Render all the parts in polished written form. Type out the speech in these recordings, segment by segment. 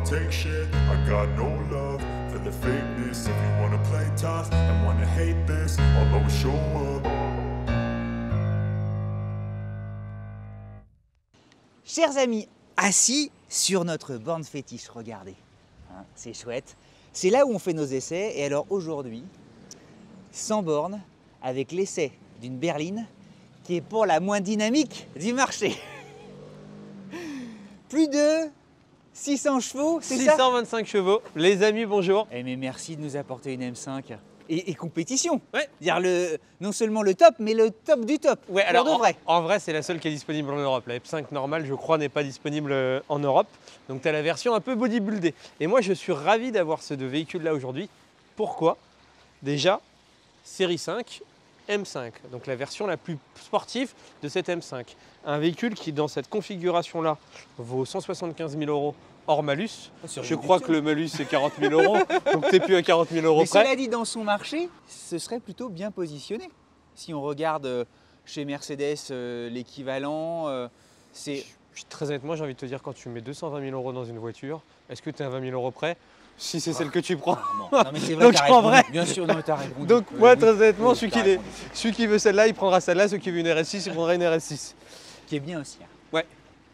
take shit. I got no love for the fakeness. If you wanna play tough and wanna hate this, I'll always show up. Chers amis, assis sur notre borne fétiche, regardez, hein, c'est chouette. C'est là où on fait nos essais. Et alors aujourd'hui, sans borne, avec l'essai d'une berline qui est pour la moins dynamique du marché. Plus de 600 chevaux, c'est ça? 625 chevaux. Les amis, bonjour. Eh mais merci de nous apporter une M5. Et compétition. Ouais. Dire non seulement le top, mais le top du top. Ouais, pour alors de vrai. en vrai, c'est la seule qui est disponible en Europe. La F5 normale, je crois, n'est pas disponible en Europe. Donc tu as la version un peu bodybuildée. Et moi, je suis ravi d'avoir ce véhicule-là aujourd'hui. Pourquoi? Déjà, série 5, M5, donc la version la plus sportive de cette M5. Un véhicule qui, dans cette configuration-là, vaut 175 000 € hors malus. Je crois que le malus, c'est 40 000 €, donc tu n'es plus à 40 000 € Mais près. cela dit, dans son marché, ce serait plutôt bien positionné. Si on regarde chez Mercedes l'équivalent, c'est... Très honnêtement, j'ai envie de te dire, quand tu mets 220 000 € dans une voiture, est-ce que tu es à 20 000 € près? Si c'est celle que tu prends. Non, mais c'est vrai, Donc, t'as en répondu. vrai. Bien sûr, non, t'as répondu. Donc moi, Oui, très honnêtement, oui, t'as répondu. celui qui veut celle-là, il prendra celle-là. Celui qui veut une RS6, il prendra une RS6. Qui est bien aussi. Hein. Ouais.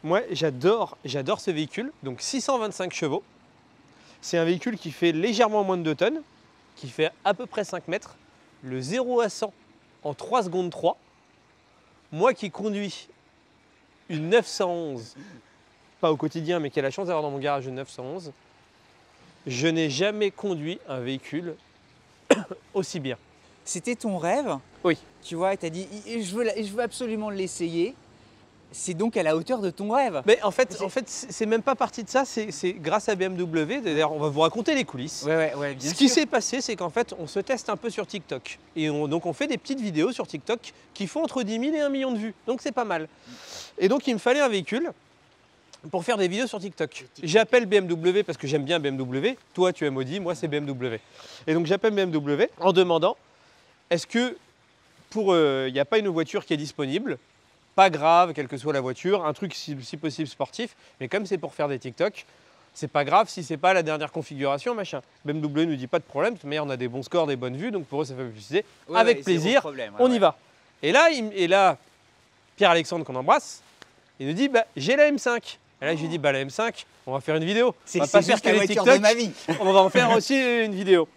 Moi, j'adore ce véhicule. Donc 625 chevaux. C'est un véhicule qui fait légèrement moins de 2 tonnes, qui fait à peu près 5 mètres. Le 0 à 100 en 3 secondes 3. Moi qui conduis une 911, pas au quotidien, mais qui a la chance d'avoir dans mon garage une 911, je n'ai jamais conduit un véhicule aussi bien. C'était ton rêve. Oui. Tu vois, et t'as dit, je veux absolument l'essayer. C'est donc à la hauteur de ton rêve. Mais en fait, c'est même pas parti de ça, c'est grâce à BMW. D'ailleurs, on va vous raconter les coulisses. Ouais, bien Ce sûr. qui s'est passé, c'est qu'en fait, on se teste un peu sur TikTok. Et donc, on fait des petites vidéos sur TikTok qui font entre 10 000 et 1 million de vues. Donc, c'est pas mal. Et donc, il me fallait un véhicule pour faire des vidéos sur TikTok. J'appelle BMW parce que j'aime bien BMW. Toi, tu aimes Audi, moi, c'est BMW. Et donc, j'appelle BMW en demandant, est-ce que il n'y a pas une voiture qui est disponible? Pas grave, quelle que soit la voiture, un truc si possible sportif, mais comme c'est pour faire des TikTok, c'est pas grave si c'est pas la dernière configuration, machin. BMW nous dit pas de problème, mais on a des bons scores, des bonnes vues, donc pour eux ça fait publicité. Ouais, Avec c'est plaisir, bon problème, on y va. Et là, Pierre-Alexandre qu'on embrasse, il nous dit j'ai la M5. Et là je lui dis la M5, on va faire une vidéo. C'est On va pas faire juste que la les voiture TikTok, de ma vie. on va en faire aussi une vidéo.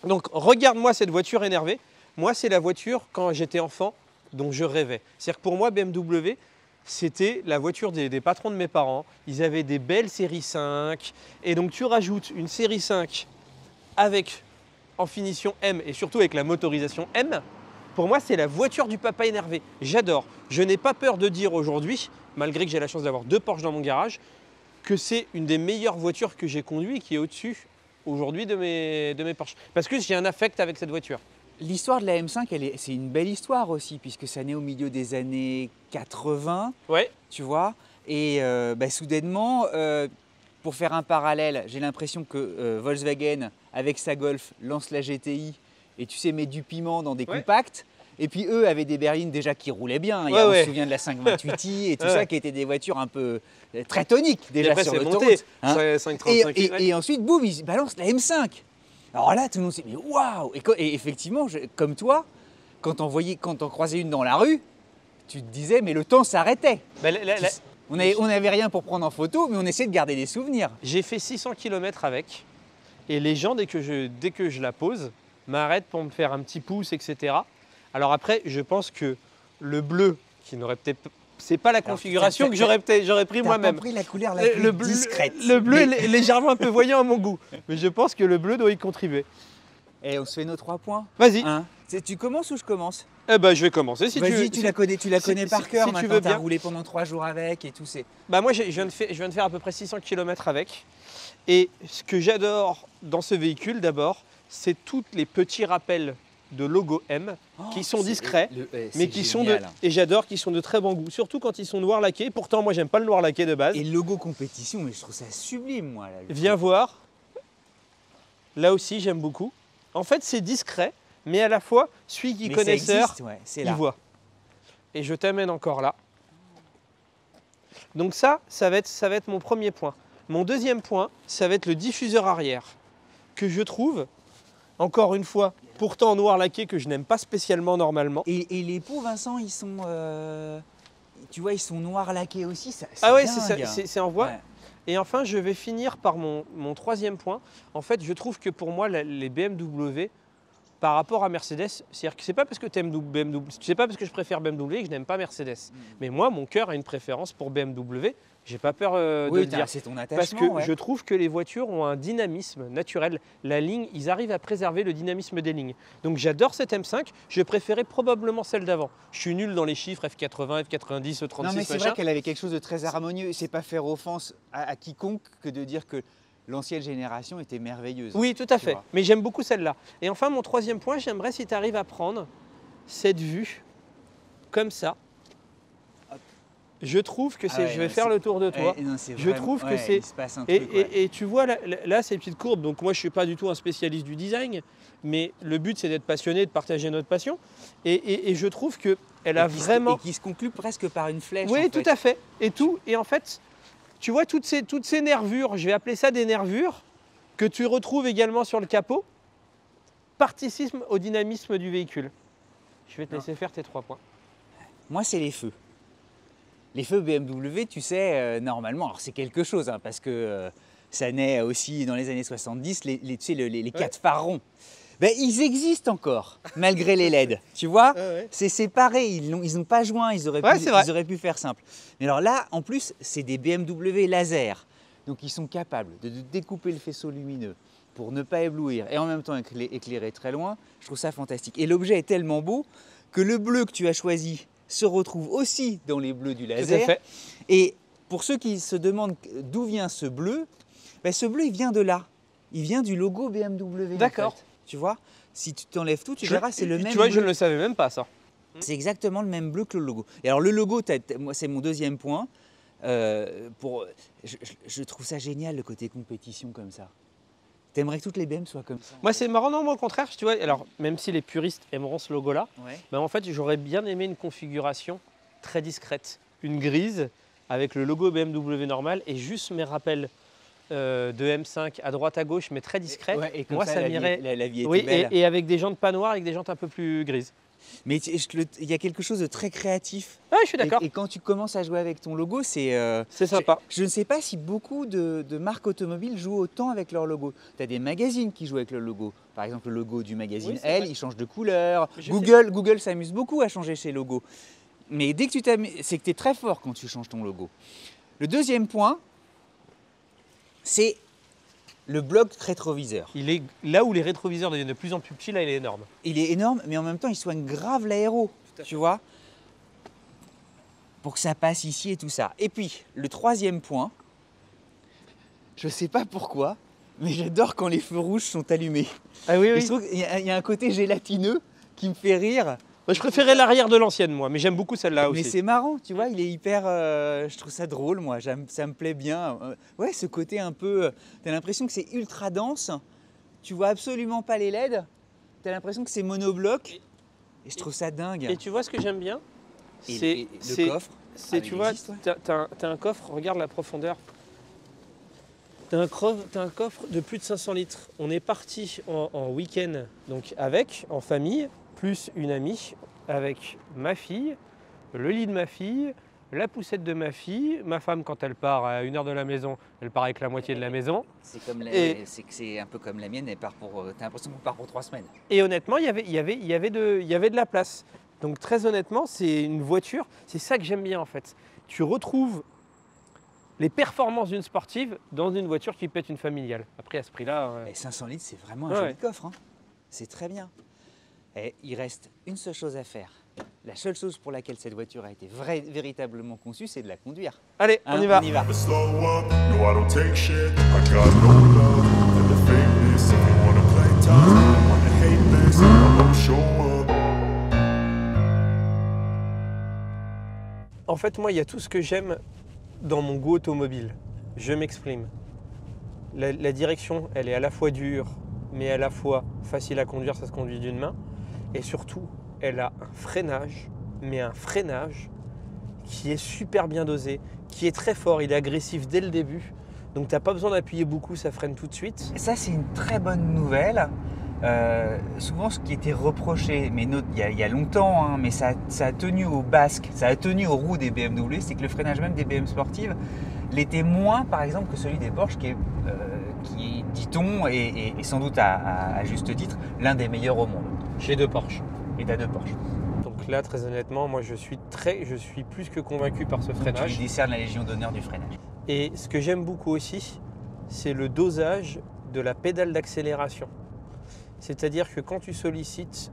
Donc regarde-moi cette voiture énervée. Moi c'est la voiture quand j'étais enfant dont je rêvais. C'est-à-dire que pour moi, BMW, c'était la voiture des patrons de mes parents. Ils avaient des belles séries 5. Et donc, tu rajoutes une série 5 avec, en finition M et surtout avec la motorisation M. Pour moi, c'est la voiture du papa énervé. J'adore. Je n'ai pas peur de dire aujourd'hui, malgré que j'ai la chance d'avoir 2 Porsche dans mon garage, que c'est une des meilleures voitures que j'ai conduites et qui est au-dessus aujourd'hui de mes Porsche. Parce que j'ai un affect avec cette voiture. L'histoire de la M5, c'est une belle histoire aussi, puisque ça naît au milieu des années 80, Ouais. tu vois. Et soudainement, pour faire un parallèle, j'ai l'impression que Volkswagen, avec sa Golf, lance la GTI et tu sais, met du piment dans des compacts. Et puis eux avaient des berlines déjà qui roulaient bien. On se souvient de la 528i et tout ça, qui étaient des voitures un peu très toniques déjà sur l'autoroute. Hein. 535. Et ensuite, boum, ils balancent la M5. Alors là, tout le monde s'est dit waouh! Et effectivement, comme toi, quand on croisait une dans la rue, tu te disais mais le temps s'arrêtait. On n'avait rien pour prendre en photo, mais on essayait de garder des souvenirs. J'ai fait 600 km avec, et les gens, dès que je la pose, m'arrêtent pour me faire un petit pouce, etc. Alors après, je pense que le bleu, qui n'aurait peut-être... C'est pas la configuration que j'aurais pris moi-même. T'as pris la couleur la plus discrète. Le bleu est légèrement un peu voyant à mon goût, mais je pense que le bleu doit y contribuer. Et on se fait nos 3 points. Vas-y. Hein, tu commences ou je commence? Je vais commencer si tu veux. Vas-y, tu la connais par cœur. Si tu maintenant, veux t'as bien. roulé pendant 3 jours avec et tout. Moi, je viens de faire à peu près 600 km avec. Et ce que j'adore dans ce véhicule, d'abord, c'est tous les petits rappels de logo M qui sont discrets, mais qui sont et j'adore qu'ils sont de très bon goût, surtout quand ils sont noir laqués. Pourtant, moi, j'aime pas le noir laqué de base. Et le logo compétition, mais je trouve ça sublime, moi. Là, Viens voir. Là aussi, j'aime beaucoup. En fait, c'est discret, mais à la fois, celui qui est connaisseur, il voit. Et je t'amène encore là. Donc ça va être mon premier point. Mon deuxième point, ça va être le diffuseur arrière, que je trouve, encore une fois, pourtant en noir laqué, que je n'aime pas spécialement normalement. Et les pots, Vincent, ils sont, tu vois, ils sont noirs laqués aussi. Ah ouais, dingue. c'est en voie. Ouais. Et enfin, je vais finir par mon troisième point. En fait, je trouve que pour moi, les BMW, par rapport à Mercedes, c'est-à-dire que c'est pas parce que tu aimes BMW, c'est pas parce que je préfère BMW que je n'aime pas Mercedes. Mais moi, mon cœur a une préférence pour BMW. J'ai pas peur de Oui, le dire. c'est ton Parce attachement. que je trouve que les voitures ont un dynamisme naturel. La ligne, ils arrivent à préserver le dynamisme des lignes. Donc j'adore cette M5. Je préférais probablement celle d'avant. Je suis nul dans les chiffres F80, F90, E36. Non, mais c'est vrai qu'elle avait quelque chose de très harmonieux. C'est pas faire offense à quiconque que de dire que l'ancienne génération était merveilleuse. Oui, tout à Tu fait. vois. Mais j'aime beaucoup celle-là. Et enfin, mon troisième point, j'aimerais si tu arrives à prendre cette vue comme ça. Je trouve que c'est. Ah ouais, je vais non, faire c'est- le tour de toi. Non, c'est Je vraiment- trouve que ouais, c'est- il se passe un truc, ouais. Et tu vois là, ces petites courbes. Donc moi, je suis pas du tout un spécialiste du design, mais le but c'est d'être passionné, de partager notre passion. Et je trouve que elle a Et vraiment. qui se conclut presque par une flèche. Oui, en tout fait. à fait. Et tout. Et en fait, tu vois toutes ces nervures. Je vais appeler ça des nervures que tu retrouves également sur le capot. Participent au dynamisme du véhicule. Je vais te laisser faire tes 3 points. Moi, c'est les feux. Les feux BMW, tu sais, normalement, alors c'est quelque chose, hein, parce que ça naît aussi dans les années 70, tu sais, les 4 phares ronds. Ben, ils existent encore, malgré les LED, tu vois. Ouais. C'est séparé, ils n'ont pas joint, ils auraient pu faire simple. Mais alors là, en plus, c'est des BMW laser. Donc ils sont capables de découper le faisceau lumineux pour ne pas éblouir et en même temps éclairer très loin. Je trouve ça fantastique. Et l'objet est tellement beau que le bleu que tu as choisi se retrouve aussi dans les bleus du Tout à laser. fait. Et pour ceux qui se demandent d'où vient ce bleu, ben ce bleu il vient de là. Il vient du logo BMW. en D'accord. fait. Tu vois, si tu t'enlèves tout, tu verras, c'est le même Tu vois, bleu. je ne le savais même pas ça. C'est exactement le même bleu que le logo. Et alors le logo, moi c'est mon deuxième point. Je trouve ça génial le côté compétition comme ça. T'aimerais que toutes les BM soient comme ça? Moi, c'est marrant, non, moi, au contraire, tu vois, alors, même si les puristes aimeront ce logo-là, Ouais. ben, en fait, j'aurais bien aimé une configuration très discrète. Une grise avec le logo BMW normal et juste mes rappels de M5 à droite à gauche, mais très discrète. Ouais, et comme Moi, ça la m'irait. vie, la vie était Oui, belle. et avec des jantes pas noires, avec des jantes un peu plus grises. Mais il y a quelque chose de très créatif. Ah, je suis d'accord. Et quand tu commences à jouer avec ton logo, c'est C'est sympa. Je ne sais pas si beaucoup de marques automobiles jouent autant avec leur logo. Tu as des magazines qui jouent avec le logo. Par exemple, le logo du magazine Oui, c'est Elle, vrai. il change de couleur. Je Google s'amuse beaucoup à changer ses logos. Mais dès que tu t'amuses, c'est que tu es très fort quand tu changes ton logo. Le deuxième point, c'est le bloc rétroviseur. Il est là où les rétroviseurs deviennent de plus en plus petits, là, il est énorme. Il est énorme, mais en même temps, il soigne grave l'aéro, tu vois, pour que ça passe ici et tout ça. Et puis, le troisième point, je ne sais pas pourquoi, mais j'adore quand les feux rouges sont allumés. Ah oui, Et oui. je trouve qu'il y a un côté gélatineux qui me fait rire. Moi, je préférais l'arrière de l'ancienne, moi, mais j'aime beaucoup celle-là Mais aussi. c'est marrant, tu vois, il est hyper... je trouve ça drôle, moi, ça me plaît bien. Ouais, ce côté un peu... tu as l'impression que c'est ultra dense, tu vois absolument pas les LED, tu as l'impression que c'est monobloc, et je trouve ça dingue. Et tu vois ce que j'aime bien? Et le coffre, C'est, tu vois, existe, ouais. t'as un coffre, regarde la profondeur. T'as un coffre de plus de 500 litres. On est parti en week-end, donc en famille, plus une amie, avec ma fille, le lit de ma fille, la poussette de ma fille, ma femme quand elle part à 1 heure de la maison, elle part avec la moitié de la maison. C'est un peu comme la mienne, elle part pour... T'as l'impression qu'on part pour 3 semaines. Et honnêtement, il y avait de la place. Donc très honnêtement, c'est une voiture, c'est ça que j'aime bien en fait. Tu retrouves les performances d'une sportive dans une voiture qui peut être une familiale. Après, à ce prix-là... Et 500 litres, c'est vraiment un Ouais. joli coffre. Hein. C'est très bien. Et il reste une seule chose à faire. La seule chose pour laquelle cette voiture a été véritablement conçue, c'est de la conduire. Allez, Hein, on y va. Never slow up, no I don't take shit. I got no love for the fakeness. If you wanna play tough, you wanna hate this, I won't show up. En fait, moi, il y a tout ce que j'aime dans mon goût automobile. Je m'exprime. La direction, elle est à la fois dure, mais à la fois facile à conduire, ça se conduit d'une main. Et surtout, elle a un freinage, mais un freinage qui est super bien dosé, qui est très fort, il est agressif dès le début. Donc tu n'as pas besoin d'appuyer beaucoup, ça freine tout de suite. Ça, c'est une très bonne nouvelle. Souvent, ce qui était reproché, mais il y a longtemps, hein, mais ça a tenu aux basques, ça a tenu aux roues des BMW, c'est que le freinage même des BM sportives l'était moins, par exemple, que celui des Porsche, qui est dit-on, et sans doute à juste titre, l'un des meilleurs au monde. J'ai 2 Porsche. Et t'as 2 Porsche. Donc là, très honnêtement, moi je suis plus que convaincu par ce Tu freinage. lui décernes la Légion d'honneur du freinage. Et ce que j'aime beaucoup aussi, c'est le dosage de la pédale d'accélération. C'est-à-dire que quand tu sollicites,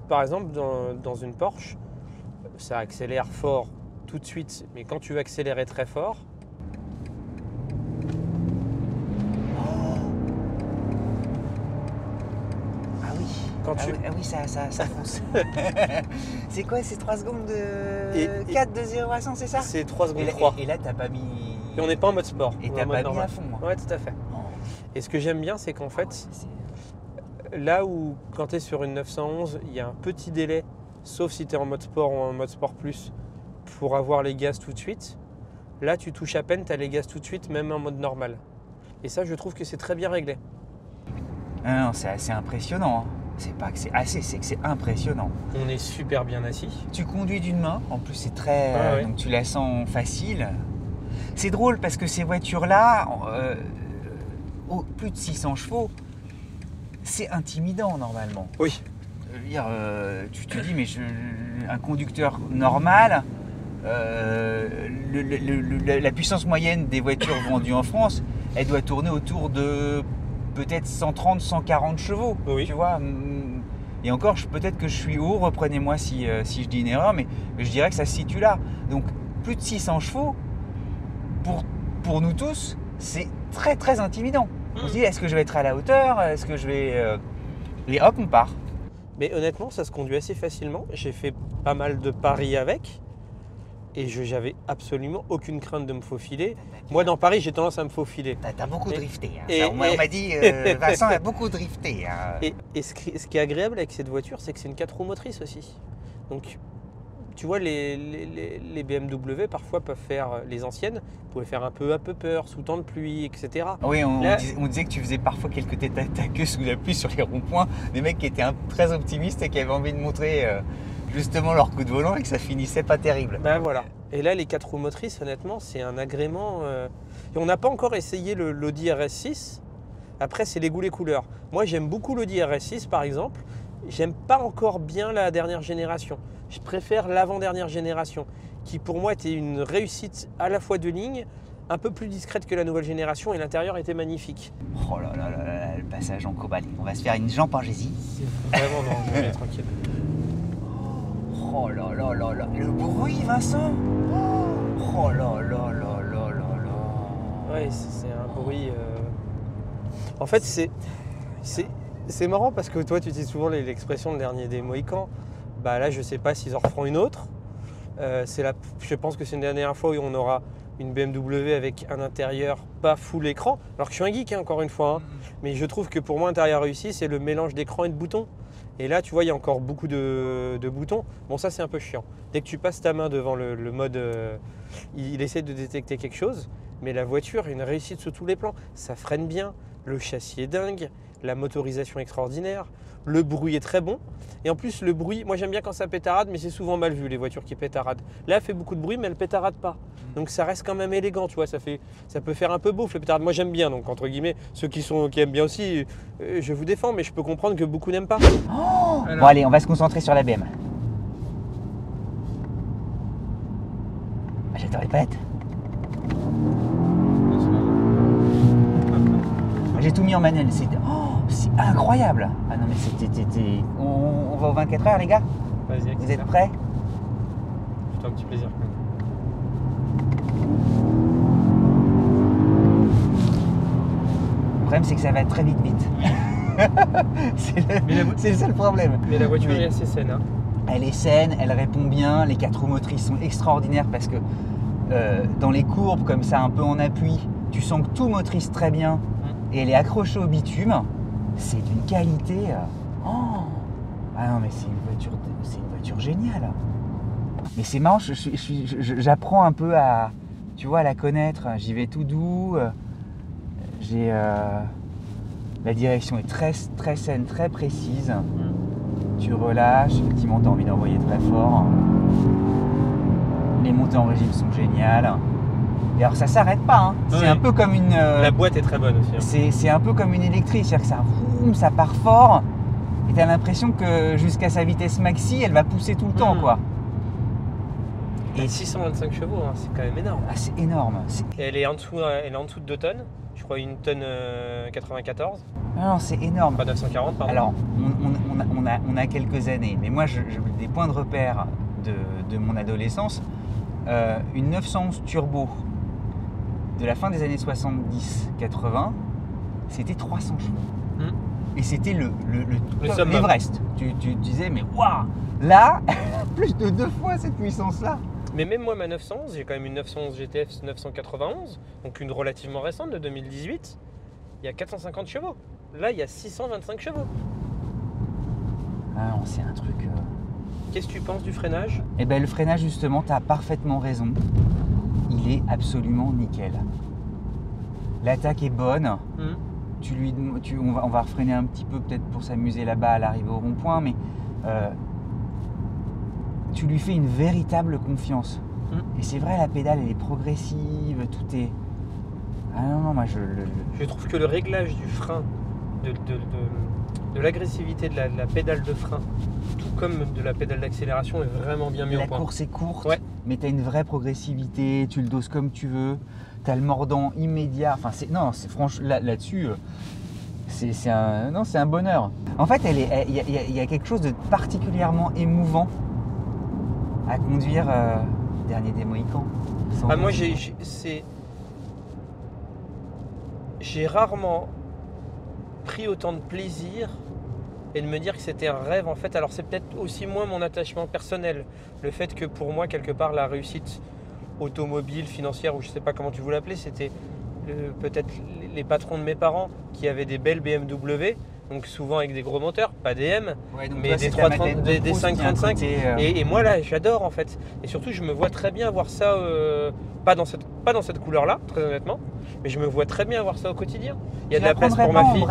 par exemple dans une Porsche, ça accélère fort tout de suite, mais quand tu veux accélérer très fort, oui, ça fonce. C'est quoi, c'est 3 secondes de 4 de 0 à 100, c'est ça? C'est 3 secondes 3. Et là, t'as pas mis... Et on n'est pas en mode sport. Et t'as pas mis à fond. Ouais, tout à fait. Oh. Et ce que j'aime bien, c'est qu'en fait, là où quand tu es sur une 911, il y a un petit délai, sauf si tu es en mode sport ou en mode sport plus, pour avoir les gaz tout de suite. Là, tu touches à peine, tu as les gaz tout de suite, même en mode normal. Et ça, je trouve que c'est très bien réglé. Non, c'est assez impressionnant. Hein. C'est pas que c'est assez, c'est que c'est impressionnant. On est super bien assis. Tu conduis d'une main, en plus c'est très... ouais. Donc tu la sens facile. C'est drôle parce que ces voitures-là, au plus de 600 chevaux, c'est intimidant normalement. Oui. Je veux dire, tu te dis, mais un conducteur normal, la puissance moyenne des voitures vendues en France, elle doit tourner autour de peut-être 130, 140 chevaux. Oui. Tu vois. Et encore, peut-être que je suis haut, reprenez-moi si je dis une erreur, mais je dirais que ça se situe là. Donc, plus de 600 chevaux, pour nous tous, c'est très très intimidant. On se dit, est-ce que je vais être à la hauteur? Est-ce que je vais... Et hop, on part. Mais honnêtement, ça se conduit assez facilement. J'ai fait pas mal de paris avec. Et j'avais absolument aucune crainte de me faufiler. Moi, dans Paris, j'ai tendance à me faufiler. T'as beaucoup drifté. Hein. Et, on m'a dit, Vincent a beaucoup drifté. Hein. Et ce qui est agréable avec cette voiture, c'est que c'est une 4 roues motrices aussi. Donc, tu vois, les BMW, parfois, peuvent faire, les anciennes, pouvaient faire un peu peur, sous temps de pluie, etc. Oui, on disait que tu faisais parfois quelques têtes à queue sous la pluie sur les ronds-points. Des mecs qui étaient très optimistes et qui avaient envie de montrer... justement leur coup de volant et que ça finissait pas terrible. Ben voilà. Et là, les 4 roues motrices, honnêtement, c'est un agrément. Et on n'a pas encore essayé l'Audi RS6. Après, c'est les goûts, les couleurs. Moi, j'aime beaucoup l'Audi RS6, par exemple. J'aime pas encore bien la dernière génération. Je préfère l'avant-dernière génération, qui pour moi était une réussite à la fois de ligne, un peu plus discrète que la nouvelle génération, et l'intérieur était magnifique. Oh là là là là, le passage en cobalt. On va se faire une jambe en gésie. Vraiment, non, je vais être tranquille. Oh là là là là, le bruit, Vincent. Oh là là là là là là. Ouais, c'est un bruit. En fait, c'est marrant parce que toi, tu utilises souvent l'expression le dernier des Mohicans. Bah là, je sais pas s'ils en referont une autre. Je pense que c'est une dernière fois où on aura une BMW avec un intérieur pas full écran. Alors que je suis un geek, hein, encore une fois. Hein. Mais je trouve que pour moi, intérieur réussi, c'est le mélange d'écran et de boutons. Et là, tu vois, il y a encore beaucoup de boutons. Bon, ça, c'est un peu chiant. Dès que tu passes ta main devant le mode, il essaie de détecter quelque chose. Mais la voiture, une réussite sous tous les plans. Ça freine bien, le châssis est dingue, la motorisation extraordinaire, le bruit est très bon. Et en plus, le bruit, moi j'aime bien quand ça pétarade, mais c'est souvent mal vu, les voitures qui pétaradent. Là, elle fait beaucoup de bruit, mais elle pétarade pas. Donc ça reste quand même élégant, tu vois, ça peut faire un peu beauf, le pétarade. Moi j'aime bien, donc entre guillemets, ceux qui aiment bien aussi, je vous défends, mais je peux comprendre que beaucoup n'aiment pas. Oh bon allez, on va se concentrer sur la BM. Je te répète. J'ai tout mis en manuel, c'est incroyable. Ah non mais on va aux 24 heures les gars. Vas-y, vous êtes prêts? C'est un petit plaisir. Le problème c'est que ça va très vite. c'est le seul problème. Mais la voiture est assez saine. Hein. Elle est saine, elle répond bien, les 4 roues motrices sont extraordinaires parce que dans les courbes comme ça un peu en appui, tu sens que tout motrice très bien et elle est accrochée au bitume. C'est d'une qualité... Ah non mais c'est une voiture géniale. Mais c'est marrant, j'apprends un peu à, tu vois, à la connaître. J'y vais tout doux. J'ai la direction est très saine, très précise. Tu relâches, effectivement tu as envie d'envoyer très fort. Les montées en régime sont géniales. Et alors ça s'arrête pas, hein. Ouais. C'est un peu comme une... La boîte est très bonne aussi. Hein. C'est un peu comme une électrique, c'est-à-dire que ça part fort. Et tu as l'impression que jusqu'à sa vitesse maxi, elle va pousser tout le temps, quoi. Et 625 chevaux, hein, c'est quand même énorme. Ah, c'est énorme. Et elle est en dessous de 2 tonnes. Je crois 1 tonne 94. Non, c'est énorme. Pas 940, pardon. Alors, on a quelques années, mais moi, des points de repère de mon adolescence, une 911 turbo de la fin des années 70-80, c'était 300 chevaux. Et c'était l'Everest. Tu disais, mais waouh, là, plus de 2 fois cette puissance-là. Mais même moi, ma 911, j'ai quand même une 911 GTF 991, donc une relativement récente de 2018. Il y a 450 chevaux. Là, il y a 625 chevaux. Ah non, c'est un truc... Qu'est-ce que tu penses du freinage? Eh bien, le freinage, justement, tu as parfaitement raison. Il est absolument nickel. L'attaque est bonne. On va refreiner un petit peu, peut-être pour s'amuser là-bas à l'arrivée au rond-point, mais tu lui fais une véritable confiance. Et c'est vrai, la pédale, elle est progressive, tout est... Ah non, moi Je trouve que le réglage du frein, de l'agressivité de la pédale de frein, tout comme de la pédale d'accélération, est vraiment bien mis au point. La course est courte, ouais. Mais tu as une vraie progressivité, tu le doses comme tu veux, tu as le mordant immédiat. Enfin, c'est franchement, là-dessus, c'est un bonheur. En fait, il y a quelque chose de particulièrement émouvant à conduire dernier des Mohicans. Moi, j'ai rarement pris autant de plaisir et de me dire que c'était un rêve en fait. Alors c'est peut-être aussi moins mon attachement personnel, le fait que pour moi quelque part la réussite automobile, financière ou je sais pas comment tu veux l'appeler, c'était peut-être les patrons de mes parents qui avaient des belles BMW, donc souvent avec des gros moteurs, pas des M, mais des 535. Et moi là j'adore en fait. Et surtout je me vois très bien avoir ça, pas dans cette couleur-là, très honnêtement, mais je me vois très bien avoir ça au quotidien. Il y a de la place pour ma fille.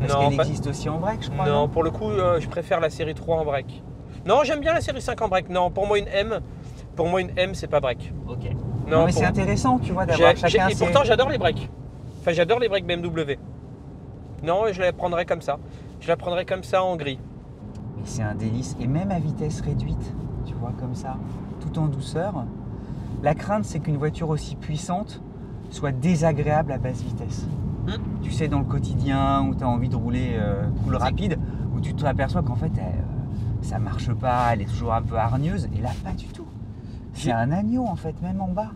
Parce qu'elle existe aussi en break, je crois. Non, pour le coup, je préfère la série 3 en break. Non, j'aime bien la série 5 en break. Non, pour moi une M, c'est pas break. Ok. Non, mais c'est intéressant, tu vois, d'avoir chacun Et pourtant, j'adore les breaks. Enfin, j'adore les breaks BMW. Non, je la prendrais comme ça. Je la prendrais comme ça en gris. Mais c'est un délice. Et même à vitesse réduite, tu vois, comme ça, tout en douceur. La crainte, c'est qu'une voiture aussi puissante soit désagréable à basse vitesse. Tu sais, dans le quotidien où tu as envie de rouler cool rapide, où tu t'aperçois qu'en fait ça marche pas, elle est toujours un peu hargneuse, et là pas du tout. C'est un agneau en fait, même en bas.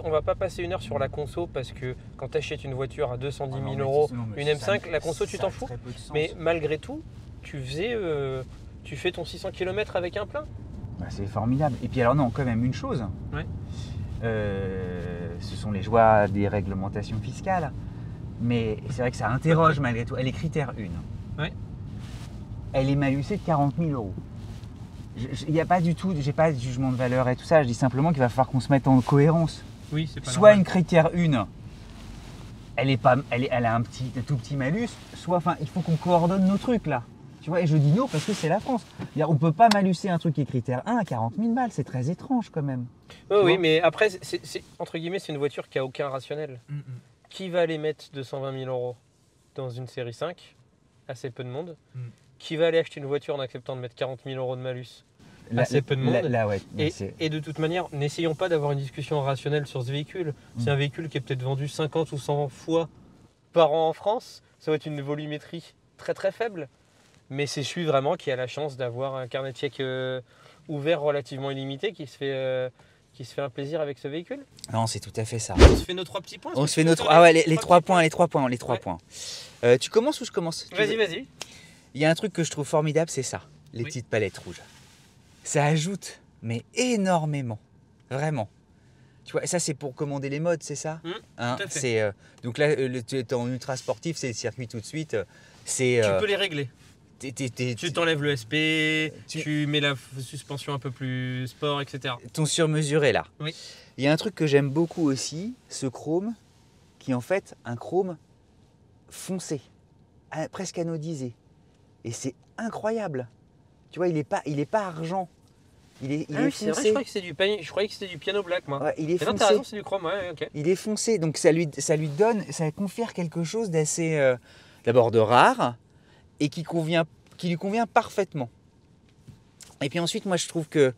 On va pas passer 1 heure sur la conso parce que quand tu achètes une voiture à 210 000 euros, une M5, la conso tu t'en fous. Mais malgré tout, tu fais ton 600 km avec un plein. Bah, c'est formidable. Et puis alors non, quand même une chose. Ouais. Ce sont les joies des réglementations fiscales. Mais c'est vrai que ça interroge malgré tout. Elle est critère 1. Ouais. Elle est malucée de 40 000 euros. Il n'y a pas du tout, j'ai pas de jugement de valeur et tout ça. Je dis simplement qu'il va falloir qu'on se mette en cohérence. Oui, c'est pas soit normal. Une critère 1, elle a un tout petit malus. Soit, enfin, il faut qu'on coordonne nos trucs là. Tu vois, et je dis non parce que c'est la France. On ne peut pas maluser un truc qui est critère 1 à 40 000 balles. C'est très étrange quand même. Oui, mais après, entre guillemets, c'est une voiture qui n'a aucun rationnel. Qui va aller mettre 220 000 euros dans une série 5? Assez peu de monde. Qui va aller acheter une voiture en acceptant de mettre 40 000 euros de malus? Assez peu de monde. Ouais, et de toute manière, n'essayons pas d'avoir une discussion rationnelle sur ce véhicule. C'est un véhicule qui est peut-être vendu 50 ou 100 fois par an en France. Ça va être une volumétrie très très faible. Mais c'est celui vraiment qui a la chance d'avoir un carnet de chèques ouvert relativement illimité qui se fait un plaisir avec ce véhicule. Non, c'est tout à fait ça. On se fait nos 3 petits points. On se fait nos 3 les 3 points. Tu commences ou je commence? Vas-y. Il y a un truc que je trouve formidable, c'est ça, les petites palettes rouges. Ça ajoute, mais énormément, vraiment. Tu vois, ça c'est pour commander les modes, c'est ça? Tout à fait. Donc là, tu es en ultra sportif, c'est le circuit tout de suite. Tu peux les régler. Tu t'enlèves le SP, tu mets la suspension un peu plus sport, etc. Ton sur-mesure est là. Oui. Il y a un truc que j'aime beaucoup aussi, ce chrome, qui est en fait un chrome foncé, presque anodisé. Et c'est incroyable. Tu vois, il est pas argent. Il est c'est vrai, foncé. je croyais que c'était du piano black, moi. Ouais, il est Mais non, foncé. t'as raison, c'est du chrome, ouais, ok. Il est foncé, donc ça lui confère quelque chose d'assez, d'abord de rare, et qui lui convient parfaitement. Et puis ensuite, moi je trouve que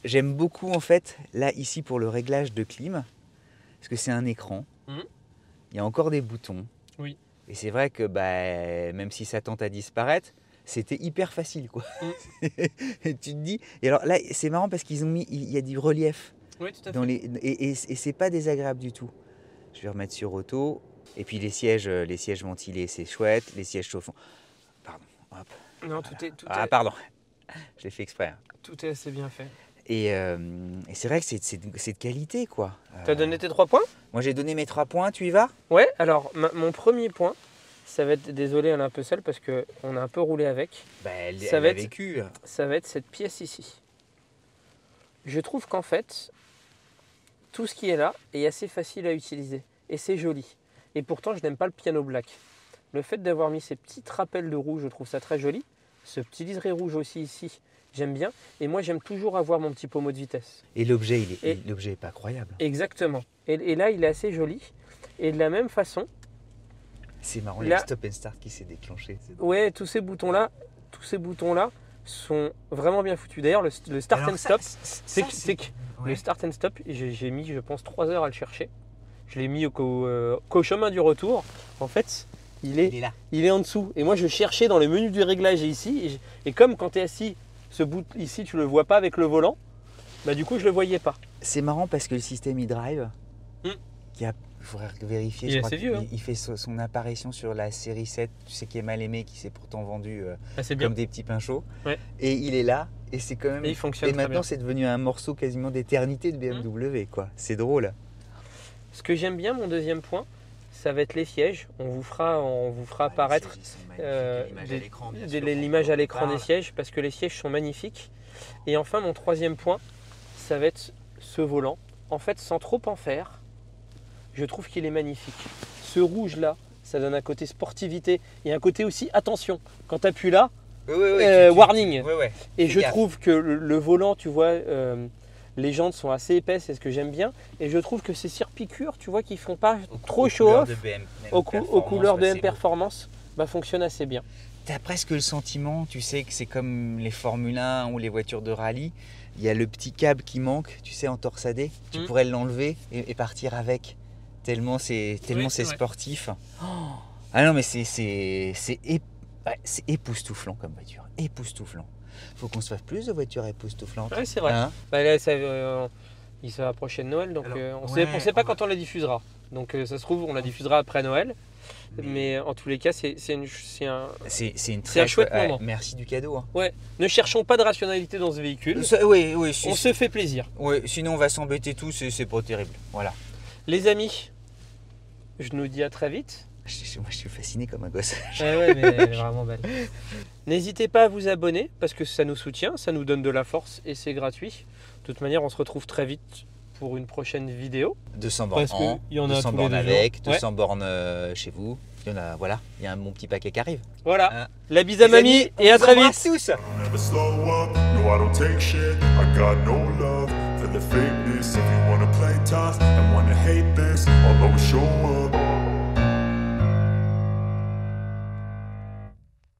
j'aime beaucoup en fait, là ici pour le réglage de clim, parce que c'est un écran, il y a encore des boutons, Oui. et c'est vrai que même si ça tente à disparaître, c'était hyper facile quoi. Et tu te dis, et alors là c'est marrant parce qu'ils ont mis, il y a du relief. Oui, tout à fait. Dans et c'est pas désagréable du tout. Je vais remettre sur auto. Et puis les sièges ventilés, c'est chouette. Les sièges chauffants. Pardon. Hop. Non, Voilà. Pardon. Je l'ai fait exprès. Tout est assez bien fait. Et c'est vrai que c'est de qualité, quoi. T'as donné tes 3 points? Moi, j'ai donné mes 3 points. Tu y vas? Ouais, alors mon premier point, ça va être, désolé, elle est un peu seule parce qu'on a un peu roulé avec. Elle Ça a va être- vécu. Ça va être cette pièce ici. Je trouve qu'en fait, tout ce qui est là est assez facile à utiliser. Et c'est joli. Et pourtant, je n'aime pas le piano black. Le fait d'avoir mis ces petites rappels de rouge, je trouve ça très joli. Ce petit liseré rouge aussi ici, j'aime bien. Et moi, j'aime toujours avoir mon petit pommeau de vitesse. Et l'objet, l'objet est pas croyable. Exactement. Et là, il est assez joli. Et de la même façon, C'est marrant, Là- il y a le stop and start qui s'est déclenché. C'est drôle. ouais, tous ces boutons-là sont vraiment bien foutus. D'ailleurs, le start Alors and ça, stop, c'est c'est que ouais. le start and stop, j'ai mis, je pense, 3 heures à le chercher. Je l'ai mis qu'au chemin du retour. En fait, il Il est là. est en dessous. Et moi, je cherchais dans le menu du réglage ici. Et comme quand tu es assis, ce bout ici, tu le vois pas avec le volant, bah du coup, je le voyais pas. C'est marrant parce que le système e-drive, il faudrait vérifier, Il je est crois assez qu'il- vieux, hein. il fait son apparition sur la série 7, tu sais, qui est mal aimé, qui s'est pourtant vendu Ah, c'est bien. comme des petits pains chauds. Ouais. Et il est là, et c'est quand même. Et il fonctionne Et très maintenant, bien. c'est devenu un morceau quasiment d'éternité de BMW, quoi. C'est drôle. Ce que j'aime bien, mon deuxième point, ça va être les sièges. On vous fera apparaître l'image à l'écran des sièges parce que les sièges sont magnifiques. Et enfin, mon troisième point, ça va être ce volant. En fait, sans trop en faire, je trouve qu'il est magnifique. Ce rouge là, ça donne un côté sportivité et un côté aussi attention. Quand tu appuies là, warning. Et Fais je gaffe. trouve que le volant, tu vois, les jantes sont assez épaisses, c'est ce que j'aime bien. Et je trouve que ces cire-piqûres, tu vois, qui font pas trop show-off aux couleurs de M Performance, bah, fonctionnent assez bien. T'as presque le sentiment, tu sais, que c'est comme les Formule 1 ou les voitures de rallye. Il y a le petit câble qui manque, tu sais, en torsadé. Tu pourrais l'enlever et partir avec. Tellement c'est vrai. sportif. Oh. Ah non, mais c'est époustouflant comme voiture. Époustouflant. Faut qu'on se fasse plus de voitures époustouflantes. Ouais, c'est vrai. Hein? Bah, là, il se rapprochait de Noël, donc Alors, on ouais, ne sait pas on quand on la diffusera. Donc ça se trouve, on la diffusera après Noël. Mais en tous les cas, c'est un chouette moment. Merci du cadeau. Hein. Ouais. Ne cherchons pas de rationalité dans ce véhicule. Oui, On se fait plaisir. sinon on va s'embêter tous et c'est pas terrible. Voilà. Les amis, je nous dis à très vite. Moi je suis fasciné comme un gosse. Ouais, mais elle est vraiment belle. N'hésitez pas à vous abonner parce que ça nous soutient, ça nous donne de la force et c'est gratuit. De toute manière, on se retrouve très vite pour une prochaine vidéo. 200 bornes Parce que il y en a 200 tous les bornes 2 avec, jours. 200 bornes chez vous. Il y en a, voilà, il y a un bon petit paquet qui arrive. Voilà. Hein. La bise à Les mamie amis, et à on vous très embrasse vite. tous. Never slow up, no I don't take shit. I got no love for the fakeness. If you wanna play tough and wanna hate this, I'll always show